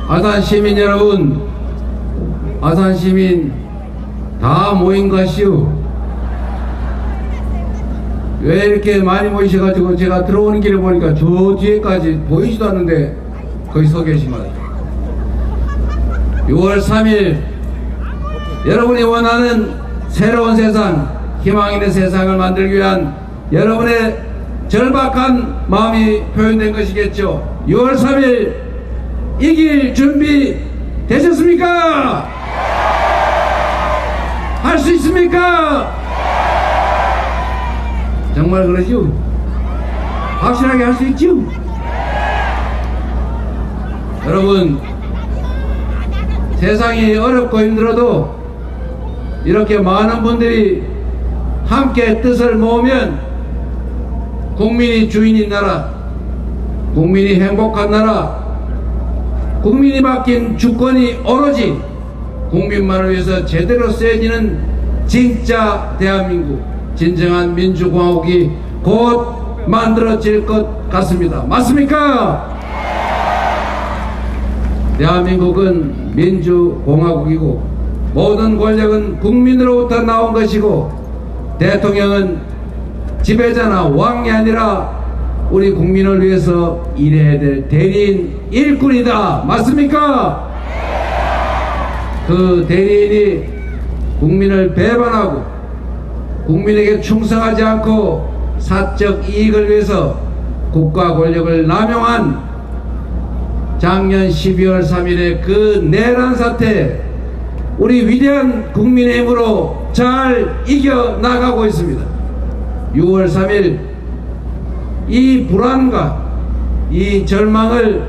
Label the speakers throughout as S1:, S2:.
S1: 아산 시민 여러분, 아산 시민 다 모인 것이오. 왜 이렇게 많이 모이셔가지고 제가 들어오는 길에 보니까 저 뒤에까지 보이지도 않는데 거기 서 계신 것 같아요. 6월 3일 여러분이 원하는 새로운 세상, 희망 있는 세상을 만들기 위한 여러분의 절박한 마음이 표현된 것이겠죠. 6월 3일 이길 준비 되셨습니까? 할 수 있습니까? 정말 그러죠? 확실하게 할 수 있죠? 여러분, 세상이 어렵고 힘들어도 이렇게 많은 분들이 함께 뜻을 모으면 국민이 주인인 나라, 국민이 행복한 나라, 국민이 맡긴 주권이 오로지 국민만을 위해서 제대로 쓰여지는 진짜 대한민국, 진정한 민주공화국이 곧 만들어질 것 같습니다. 맞습니까? 대한민국은 민주공화국이고 모든 권력은 국민으로부터 나온 것이고 대통령은 지배자나 왕이 아니라 우리 국민을 위해서 일해야 될 대리인 일꾼이다. 맞습니까? 그 대리인이 국민을 배반하고 국민에게 충성하지 않고 사적 이익을 위해서 국가 권력을 남용한 작년 12월 3일의 그 내란 사태, 우리 위대한 국민의힘으로 잘 이겨나가고 있습니다. 6월 3일 이 불안과 이 절망을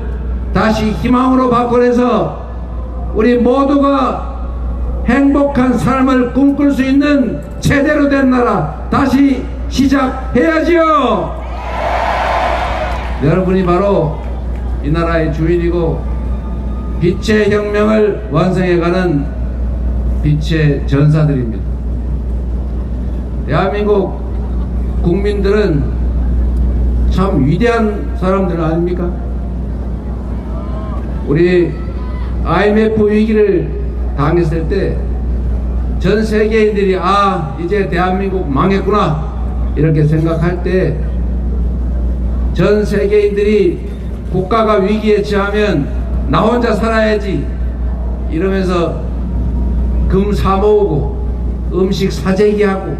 S1: 다시 희망으로 바꿔내서 우리 모두가 행복한 삶을 꿈꿀 수 있는 제대로 된 나라 다시 시작해야지요. 여러분이 바로 이 나라의 주인이고 빛의 혁명을 완성해가는 빛의 전사들입니다. 대한민국 국민들은 참 위대한 사람들 아닙니까? 우리 IMF 위기를 당했을 때 전 세계인들이 이제 대한민국 망했구나 이렇게 생각할 때 전 세계인들이 국가가 위기에 처하면 나 혼자 살아야지 이러면서 금 사모으고 음식 사재기하고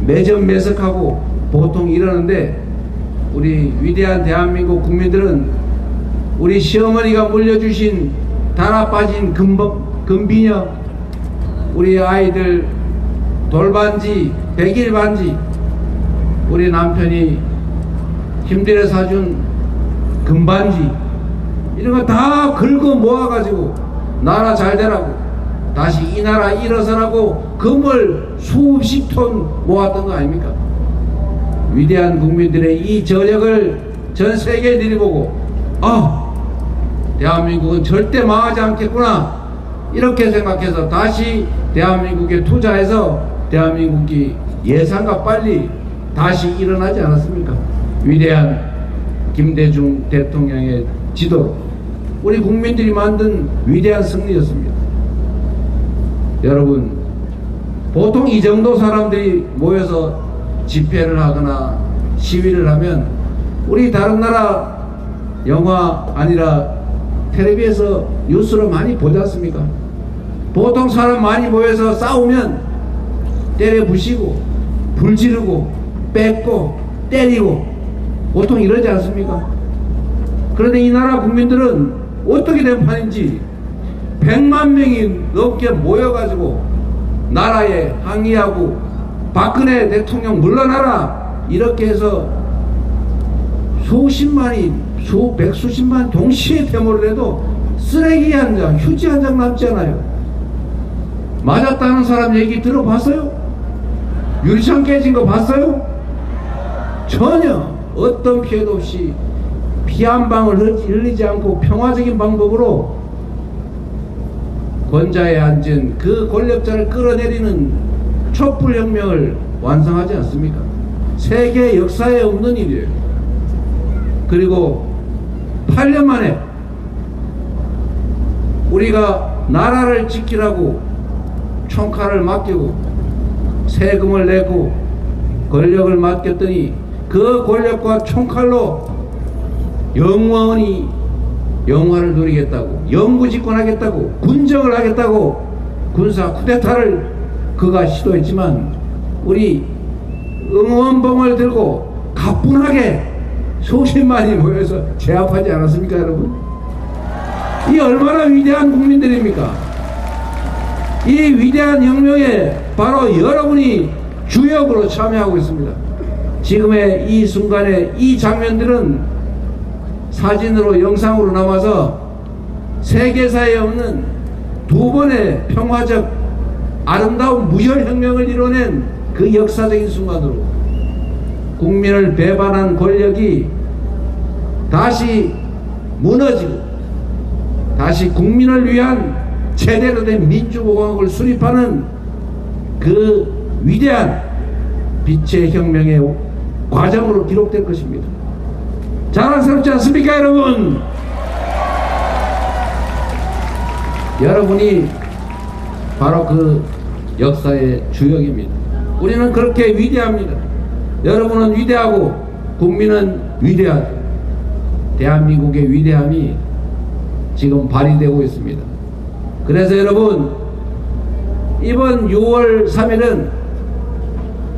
S1: 매점 매석하고 보통 이러는데, 우리 위대한 대한민국 국민들은 우리 시어머니가 물려주신 달아 빠진 금비녀, 우리 아이들 돌반지, 백일반지, 우리 남편이 힘들어 사준 금반지, 이런 거 다 긁어 모아가지고 나라 잘 되라고, 다시 이 나라 일어서라고 금을 수십 톤 모았던 거 아닙니까? 위대한 국민들의 이 저력을 전 세계인들이 보고 대한민국은 절대 망하지 않겠구나 이렇게 생각해서 다시 대한민국에 투자해서 대한민국이 예상과 빨리 다시 일어나지 않았습니까? 위대한 김대중 대통령의 지도로 우리 국민들이 만든 위대한 승리였습니다. 여러분, 보통 이 정도 사람들이 모여서 집회를 하거나 시위를 하면 우리 다른 나라 영화 아니라 텔레비에서 뉴스로 많이 보지 않습니까? 보통 사람 많이 모여서 싸우면 때려 부시고 불 지르고 뺏고 때리고 보통 이러지 않습니까? 그런데 이 나라 국민들은 어떻게 된 판인지 100만 명이 넘게 모여가지고 나라에 항의하고 박근혜 대통령 물러나라 이렇게 해서 수십만이 백수십만 동시에 데모를 해도 쓰레기 한 장, 휴지 한 장 남잖아요. 맞았다는 사람 얘기 들어봤어요? 유리창 깨진 거 봤어요? 전혀 어떤 피해도 없이 피 한 방울 흘리지 않고 평화적인 방법으로 권좌에 앉은 그 권력자를 끌어내리는 촛불혁명을 완성하지 않습니까? 세계 역사에 없는 일이에요. 그리고 8년 만에 우리가 나라를 지키라고 총칼을 맡기고 세금을 내고 권력을 맡겼더니 그 권력과 총칼로 영원히 영화를 누리겠다고, 영구 집권하겠다고, 군정을 하겠다고 군사 쿠데타를 그가 시도했지만 우리 응원봉을 들고 가뿐하게 수십만이 모여서 제압하지 않았습니까, 여러분? 이 얼마나 위대한 국민들입니까? 이 위대한 혁명에 바로 여러분이 주역으로 참여하고 있습니다. 지금의 이 순간에 이 장면들은 사진으로 영상으로 남아서 세계사에 없는 두 번의 평화적 아름다운 무혈혁명을 이뤄낸 그 역사적인 순간으로 국민을 배반한 권력이 다시 무너지고 다시 국민을 위한 제대로 된 민주공화국을 수립하는 그 위대한 빛의 혁명의 과정으로 기록될 것입니다. 자랑스럽지 않습니까, 여러분? 여러분이 바로 그 역사의 주역입니다. 우리는 그렇게 위대합니다. 여러분은 위대하고 국민은 위대하죠. 대한민국의 위대함이 지금 발휘되고 있습니다. 그래서 여러분, 이번 6월 3일은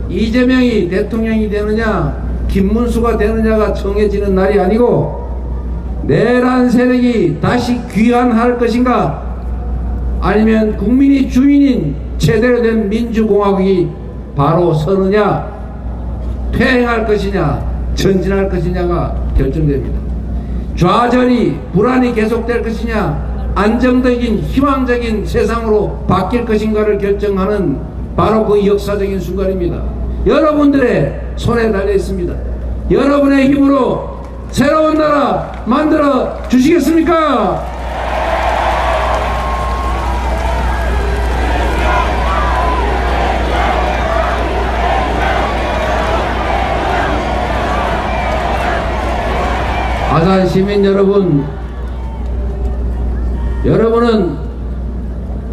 S1: 이재명이 대통령이 되느냐 김문수가 되느냐가 정해지는 날이 아니고 내란 세력이 다시 귀환할 것인가 아니면 국민이 주인인 제대로 된 민주공화국이 바로 서느냐 퇴행할 것이냐 전진할 것이냐가 결정됩니다. 좌절이 불안이 계속될 것이냐 안정적인 희망적인 세상으로 바뀔 것인가를 결정하는 바로 그 역사적인 순간입니다. 여러분들의 손에 달려 있습니다. 여러분의 힘으로 새로운 나라 만들어 주시겠습니까? 아산 시민 여러분, 여러분은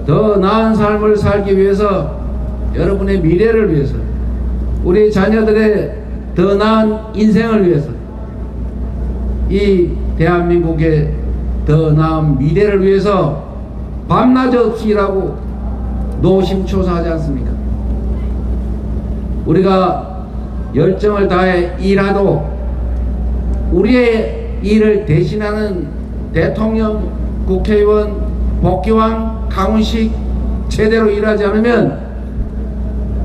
S1: 더 나은 삶을 살기 위해서, 여러분의 미래를 위해서, 우리 자녀들의 더 나은 인생을 위해서, 이 대한민국의 더 나은 미래를 위해서 밤낮 없이 일하고 노심초사하지 않습니까? 우리가 열정을 다해 일하도 우리의 일을 대신하는 대통령, 국회의원, 복귀왕, 강훈식 제대로 일하지 않으면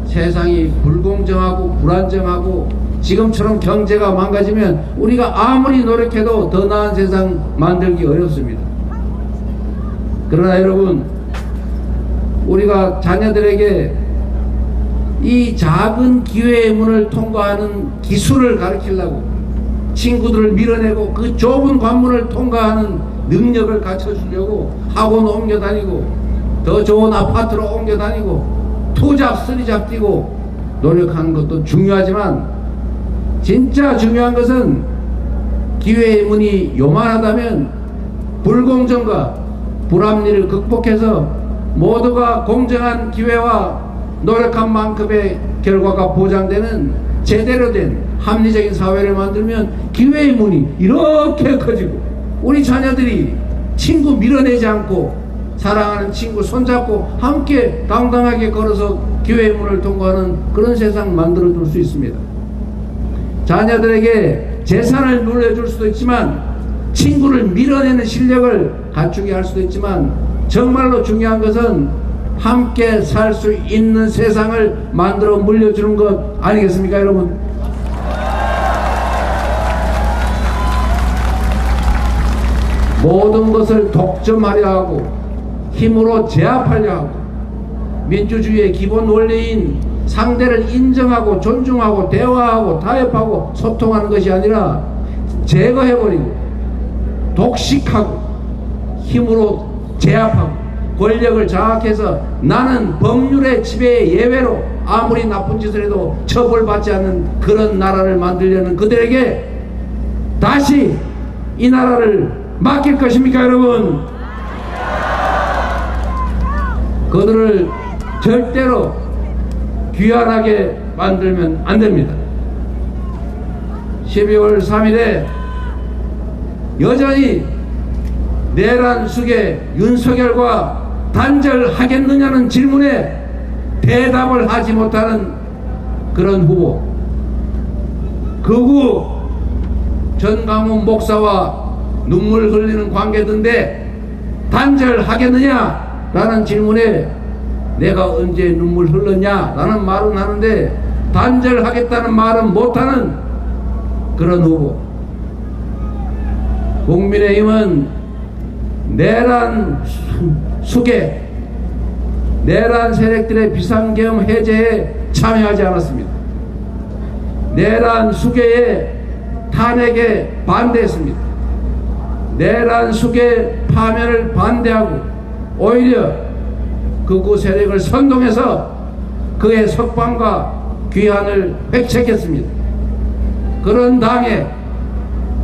S1: 세상이 불공정하고 불안정하고 지금처럼 경제가 망가지면 우리가 아무리 노력해도 더 나은 세상 만들기 어렵습니다. 그러나 여러분, 우리가 자녀들에게 이 작은 기회의 문을 통과하는 기술을 가르치려고 친구들을 밀어내고 그 좁은 관문을 통과하는 능력을 갖춰주려고 학원 옮겨 다니고 더 좋은 아파트로 옮겨 다니고 투잡 쓰리잡 뛰고 노력하는 것도 중요하지만 진짜 중요한 것은 기회의 문이 요만하다면 불공정과 불합리를 극복해서 모두가 공정한 기회와 노력한 만큼의 결과가 보장되는 제대로 된 합리적인 사회를 만들면 기회의 문이 이렇게 커지고 우리 자녀들이 친구 밀어내지 않고 사랑하는 친구 손잡고 함께 당당하게 걸어서 기회의 문을 통과하는 그런 세상 만들어줄 수 있습니다. 자녀들에게 재산을 물려줄 수도 있지만 친구를 밀어내는 실력을 갖추게 할 수도 있지만 정말로 중요한 것은 함께 살 수 있는 세상을 만들어 물려주는 것 아니겠습니까, 여러분? 모든 것을 독점하려 하고 힘으로 제압하려 하고 민주주의의 기본 원리인 상대를 인정하고 존중하고 대화하고 타협하고 소통하는 것이 아니라 제거해버리고 독식하고 힘으로 제압하고 권력을 장악해서 나는 법률의 지배의 예외로 아무리 나쁜 짓을 해도 처벌받지 않는 그런 나라를 만들려는 그들에게 다시 이 나라를 맡길 것입니까, 여러분? 그들을 절대로 귀환하게 만들면 안 됩니다. 12월 3일에 여전히 내란 숙의 윤석열과 단절하겠느냐는 질문에 대답을 하지 못하는 그런 후보, 극우 전강훈 목사와 눈물 흘리는 관계던데 단절하겠느냐라는 질문에 내가 언제 눈물 흘렀냐 라는 말은 하는데 단절하겠다는 말은 못하는 그런 후보. 국민의힘은 내란 숙의 내란 세력들의 비상계엄 해제에 참여하지 않았습니다. 내란 수계의 탄핵에 반대했습니다. 내란 수계 파면을 반대하고 오히려 극우 세력을 선동해서 그의 석방과 귀환을 획책했습니다. 그런 당에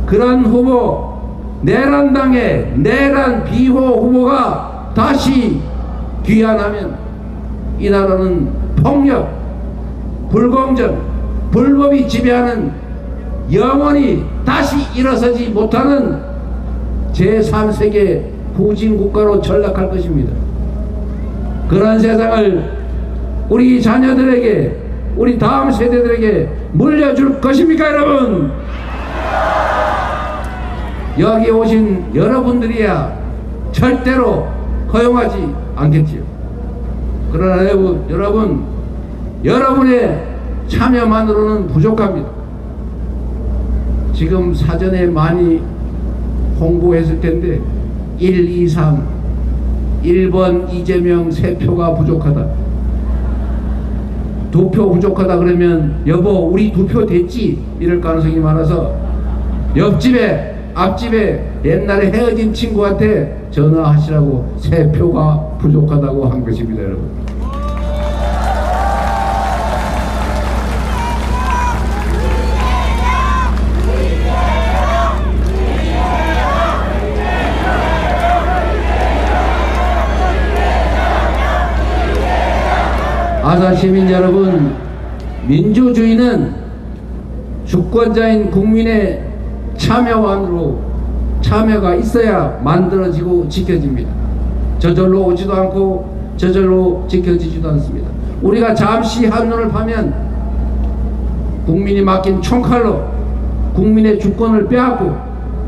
S1: 그런 후보 내란당의 내란 비호 후보가 다시 귀환하면 이 나라는 폭력, 불공정, 불법이 지배하는 영원히 다시 일어서지 못하는 제3세계 후진국가로 전락할 것입니다. 그런 세상을 우리 자녀들에게, 우리 다음 세대들에게 물려줄 것입니까, 여러분? 여기 오신 여러분들이야 절대로 허용하지 않겠지요. 그러나 여러분, 여러분의 참여만으로는 부족합니다. 지금 사전에 많이 홍보했을 텐데 1, 2, 3 1번 이재명 3표가 부족하다, 2표 부족하다 그러면 여보 우리 2표 됐지 이럴 가능성이 많아서 옆집에 앞집에 옛날에 헤어진 친구한테 전화하시라고 3표가 부족하다고 한 것입니다. 여러분, 아사 시민 여러분, 민주주의는 주권자인 국민의 참여가 있어야 만들어지고 지켜집니다. 저절로 오지도 않고 저절로 지켜지지도 않습니다. 우리가 잠시 한눈을 파면 국민이 맡긴 총칼로 국민의 주권을 빼앗고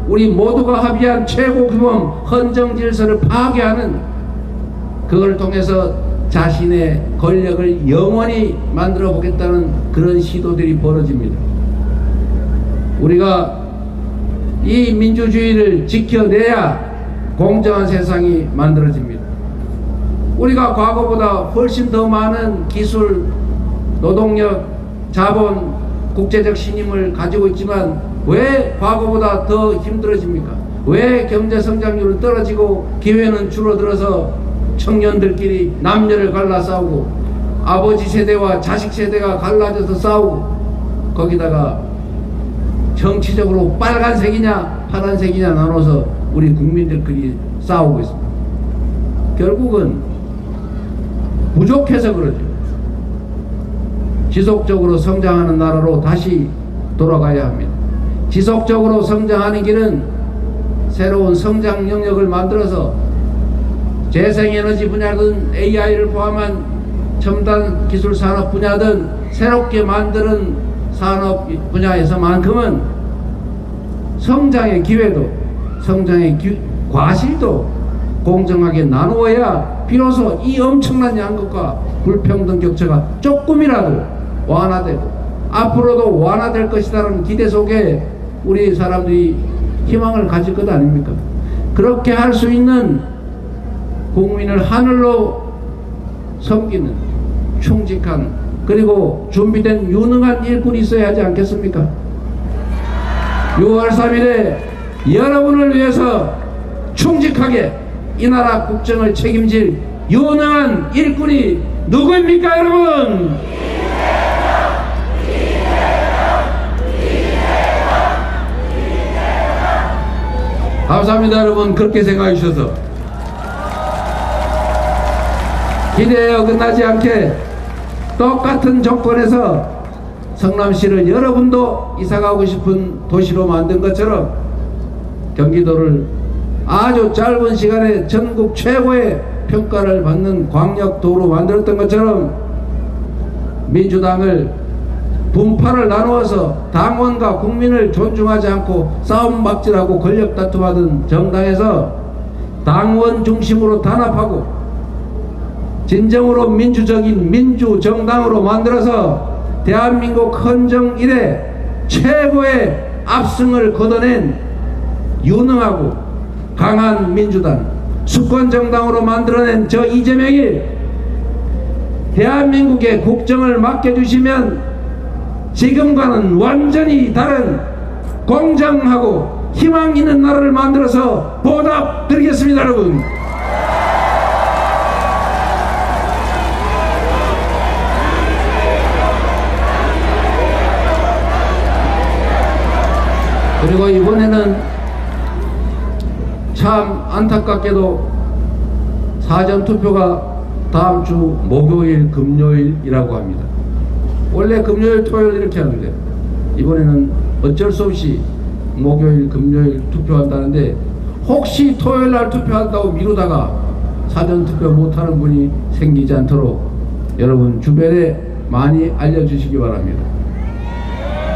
S1: 우리 모두가 합의한 최고 규범 헌정 질서를 파괴하는, 그걸 통해서 자신의 권력을 영원히 만들어 보겠다는 그런 시도들이 벌어집니다. 우리가 이 민주주의를 지켜내야 공정한 세상이 만들어집니다. 우리가 과거보다 훨씬 더 많은 기술, 노동력, 자본, 국제적 신임을 가지고 있지만 왜 과거보다 더 힘들어집니까? 왜 경제 성장률은 떨어지고 기회는 줄어들어서 청년들끼리 남녀를 갈라 싸우고 아버지 세대와 자식 세대가 갈라져서 싸우고 거기다가 정치적으로 빨간색이냐 파란색이냐 나눠서 우리 국민들끼리 싸우고 있습니다. 결국은 부족해서 그러죠. 지속적으로 성장하는 나라로 다시 돌아가야 합니다. 지속적으로 성장하는 길은 새로운 성장 영역을 만들어서 재생에너지 분야든 AI를 포함한 첨단 기술 산업 분야든 새롭게 만드는 산업 분야에서만큼은 성장의 기회도 성장의 과실도 공정하게 나누어야 비로소 이 엄청난 양극화 불평등 격차가 조금이라도 완화되고 앞으로도 완화될 것이라는 기대 속에 우리 사람들이 희망을 가질 것 아닙니까? 그렇게 할 수 있는 국민을 하늘로 섬기는 충직한 그리고 준비된 유능한 일꾼이 있어야 하지 않겠습니까? 6월 3일에 여러분을 위해서 충직하게 이 나라 국정을 책임질 유능한 일꾼이 누구입니까, 여러분? 감사합니다, 여러분. 그렇게 생각해 주셔서. 기대에 어긋나지 않게 똑같은 조건에서 성남시를 여러분도 이사가고 싶은 도시로 만든 것처럼 경기도를 아주 짧은 시간에 전국 최고의 평가를 받는 광역도로 만들었던 것처럼 민주당을 분파를 나누어서 당원과 국민을 존중하지 않고 싸움박질하고 권력 다툼하던 정당에서 당원 중심으로 단합하고 진정으로 민주적인 민주정당으로 만들어서 대한민국 헌정 이래 최고의 압승을 거둬낸 유능하고 강한 민주당 수권정당으로 만들어낸 저 이재명이 대한민국의 국정을 맡겨주시면 지금과는 완전히 다른 공정하고 희망 있는 나라를 만들어서 보답드리겠습니다. 여러분, 그리고 이번에는 참 안타깝게도 사전투표가 다음 주 목요일 금요일이라고 합니다. 원래 금요일 토요일 이렇게 하는데 이번에는 어쩔 수 없이 목요일 금요일 투표한다는데, 혹시 토요일날 투표한다고 미루다가 사전투표 못하는 분이 생기지 않도록 여러분 주변에 많이 알려주시기 바랍니다.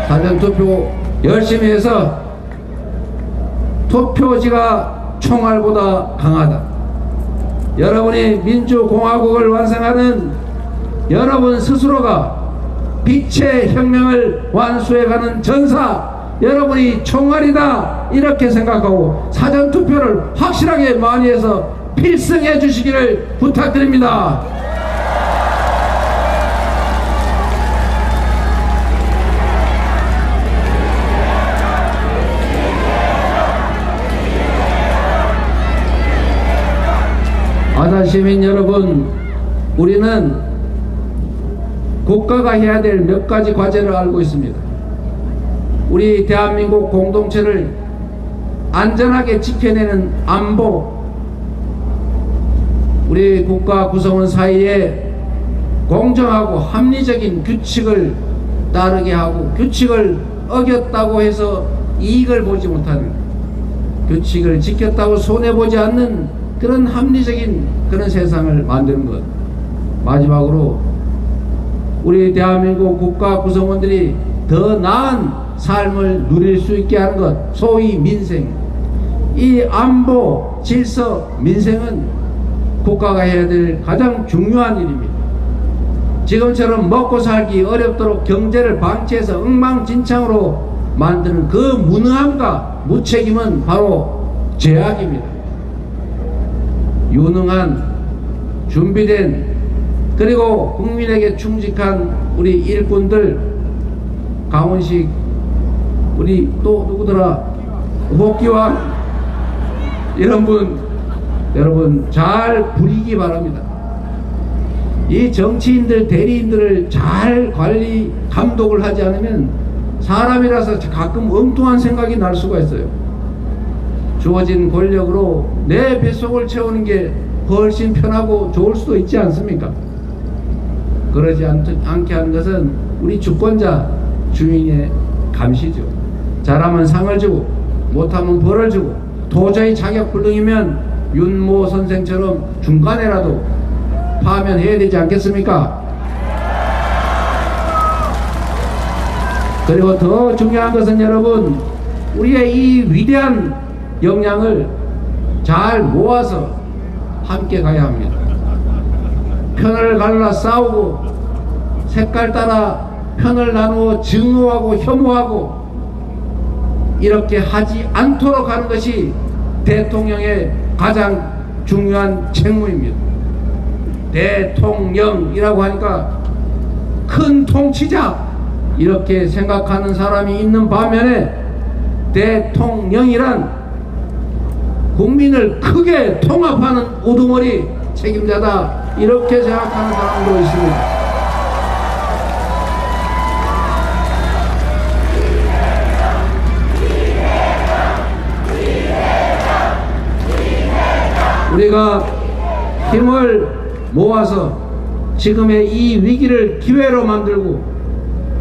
S1: 사전투표 열심히 해서 투표지가 총알보다 강하다. 여러분이 민주공화국을 완성하는 여러분 스스로가 빛의 혁명을 완수해가는 전사, 여러분이 총알이다 이렇게 생각하고 사전투표를 확실하게 많이 해서 필승해 주시기를 부탁드립니다. 아산 시민 여러분, 우리는 국가가 해야 될 몇 가지 과제를 알고 있습니다. 우리 대한민국 공동체를 안전하게 지켜내는 안보, 우리 국가 구성원 사이에 공정하고 합리적인 규칙을 따르게 하고, 규칙을 어겼다고 해서 이익을 보지 못하는, 규칙을 지켰다고 손해보지 않는 그런 합리적인 그런 세상을 만드는 것. 마지막으로 우리 대한민국 국가 구성원들이 더 나은 삶을 누릴 수 있게 하는 것, 소위 민생. 이 안보, 질서, 민생은 국가가 해야 될 가장 중요한 일입니다. 지금처럼 먹고 살기 어렵도록 경제를 방치해서 엉망진창으로 만드는 그 무능함과 무책임은 바로 죄악입니다. 유능한, 준비된, 그리고 국민에게 충직한 우리 일꾼들, 강원식, 우리 또 누구더라, 복귀왕, 이런 분, 여러분 잘 부리기 바랍니다. 이 정치인들, 대리인들을 잘 관리, 감독을 하지 않으면 사람이라서 가끔 엉뚱한 생각이 날 수가 있어요. 주어진 권력으로 내 뱃속을 채우는 게 훨씬 편하고 좋을 수도 있지 않습니까? 그러지 않게 하는 것은 우리 주권자, 주인의 감시죠. 잘하면 상을 주고 못하면 벌을 주고, 도저히 자격 불능이면 윤모 선생처럼 중간에라도 파면해야 되지 않겠습니까? 그리고 더 중요한 것은 여러분, 우리의 이 위대한 역량을 잘 모아서 함께 가야 합니다. 편을 갈라 싸우고 색깔 따라 편을 나누어 증오하고 혐오하고 이렇게 하지 않도록 하는 것이 대통령의 가장 중요한 책무입니다. 대통령이라고 하니까 큰 통치자 이렇게 생각하는 사람이 있는 반면에, 대통령이란 국민을 크게 통합하는 우두머리 책임자다 이렇게 생각하는 사람도 있습니다. 우리가 힘을 모아서 지금의 이 위기를 기회로 만들고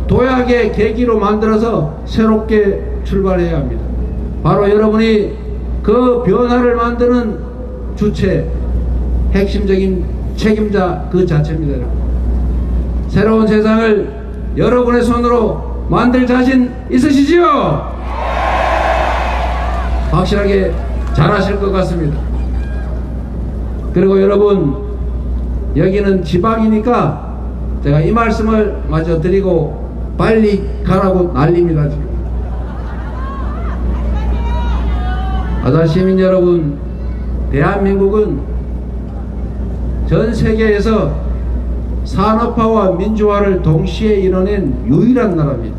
S1: 도약의 계기로 만들어서 새롭게 출발해야 합니다. 바로 여러분이 그 변화를 만드는 주체, 핵심적인 책임자 그 자체입니다. 새로운 세상을 여러분의 손으로 만들 자신 있으시지요? 확실하게 잘하실 것 같습니다. 그리고 여러분, 여기는 지방이니까 제가 이 말씀을 마저 드리고 빨리 가라고 난립니다. 지금. 아다 시민 여러분, 대한민국은 전 세계에서 산업화와 민주화를 동시에 이뤄낸 유일한 나라입니다.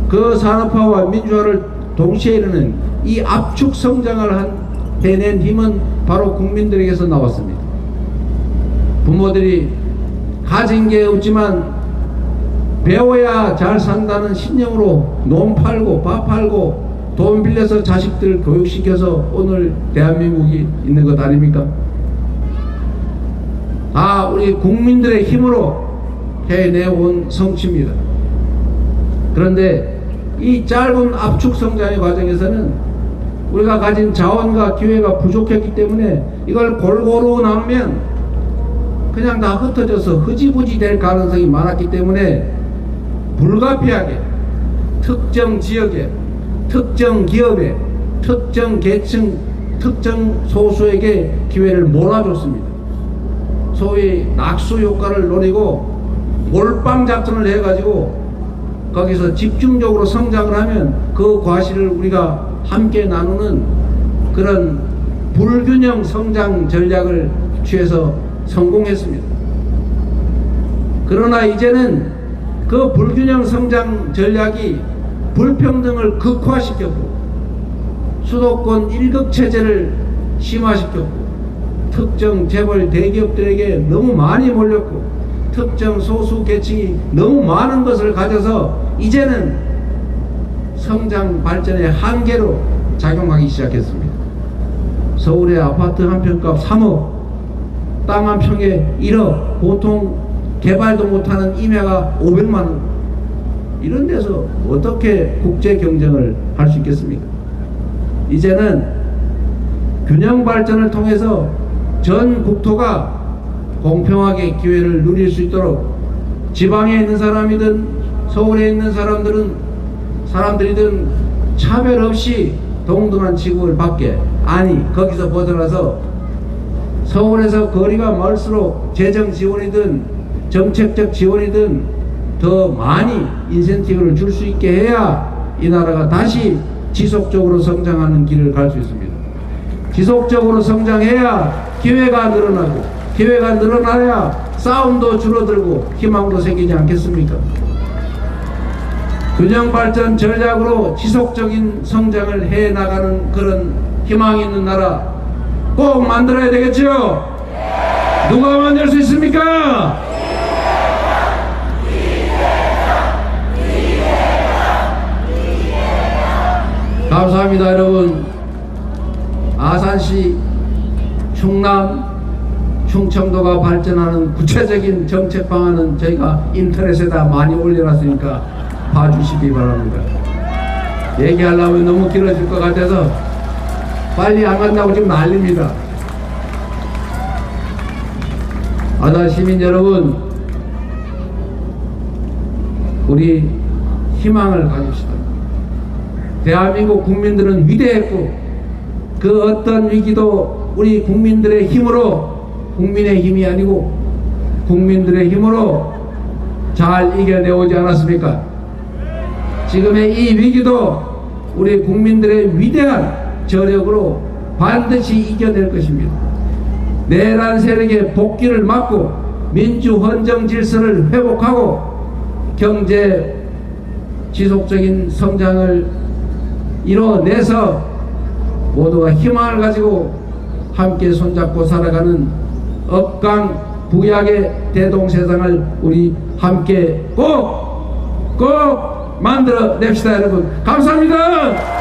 S1: 그 산업화와 민주화를 동시에 이뤄낸 이 압축 성장을 해낸 힘은 바로 국민들에게서 나왔습니다. 부모들이 가진 게 없지만 배워야 잘 산다는 신념으로 논 팔고 밥 팔고 돈 빌려서 자식들 교육시켜서 오늘 대한민국이 있는 것 아닙니까? 다 우리 국민들의 힘으로 해내온 성취입니다. 그런데 이 짧은 압축 성장의 과정에서는 우리가 가진 자원과 기회가 부족했기 때문에 이걸 골고루 나누면 그냥 다 흩어져서 흐지부지 될 가능성이 많았기 때문에 불가피하게 특정 지역에, 특정 기업에, 특정 계층, 특정 소수에게 기회를 몰아줬습니다. 소위 낙수 효과를 노리고 몰빵 작전을 해가지고 거기서 집중적으로 성장을 하면 그 과실을 우리가 함께 나누는 그런 불균형 성장 전략을 취해서 성공했습니다. 그러나 이제는 그 불균형 성장 전략이 불평등을 극화시켰고 수도권 일극체제를 심화시켰고 특정 재벌 대기업들에게 너무 많이 몰렸고 특정 소수 계층이 너무 많은 것을 가져서 이제는 성장 발전의 한계로 작용하기 시작했습니다. 서울의 아파트 한 평값 3억, 땅 한 평에 1억, 보통 개발도 못하는 임야가 500만 원. 이런 데서 어떻게 국제 경쟁을 할 수 있겠습니까? 이제는 균형 발전을 통해서 전 국토가 공평하게 기회를 누릴 수 있도록 지방에 있는 사람이든 서울에 있는 사람들이든 차별 없이 동등한 취급을 받게, 아니 거기서 벗어나서 서울에서 거리가 멀수록 재정 지원이든 정책적 지원이든 더 많이 인센티브를 줄 수 있게 해야 이 나라가 다시 지속적으로 성장하는 길을 갈 수 있습니다. 지속적으로 성장해야 기회가 늘어나고, 기회가 늘어나야 싸움도 줄어들고 희망도 생기지 않겠습니까? 균형발전 전략으로 지속적인 성장을 해나가는 그런 희망이 있는 나라 꼭 만들어야 되겠죠? 누가 만들 수 있습니까? 감사합니다. 여러분, 아산시, 충남, 충청도가 발전하는 구체적인 정책 방안은 저희가 인터넷에다 많이 올려놨으니까 봐주시기 바랍니다. 얘기하려면 너무 길어질 것 같아서 빨리 안 간다고 지금 난립니다. 아다 시민 여러분, 우리 희망을 가집시다. 대한민국 국민들은 위대했고 그 어떤 위기도 우리 국민들의 힘으로, 국민의 힘이 아니고 국민들의 힘으로 잘 이겨내오지 않았습니까? 지금의 이 위기도 우리 국민들의 위대한 저력으로 반드시 이겨낼 것입니다. 내란 세력의 복귀를 막고 민주 헌정 질서를 회복하고 경제 지속적인 성장을 이뤄내서 모두가 희망을 가지고 함께 손잡고 살아가는 업강 부약의 대동세상을 우리 함께 꼭 만들어 냅시다. 여러분 감사합니다.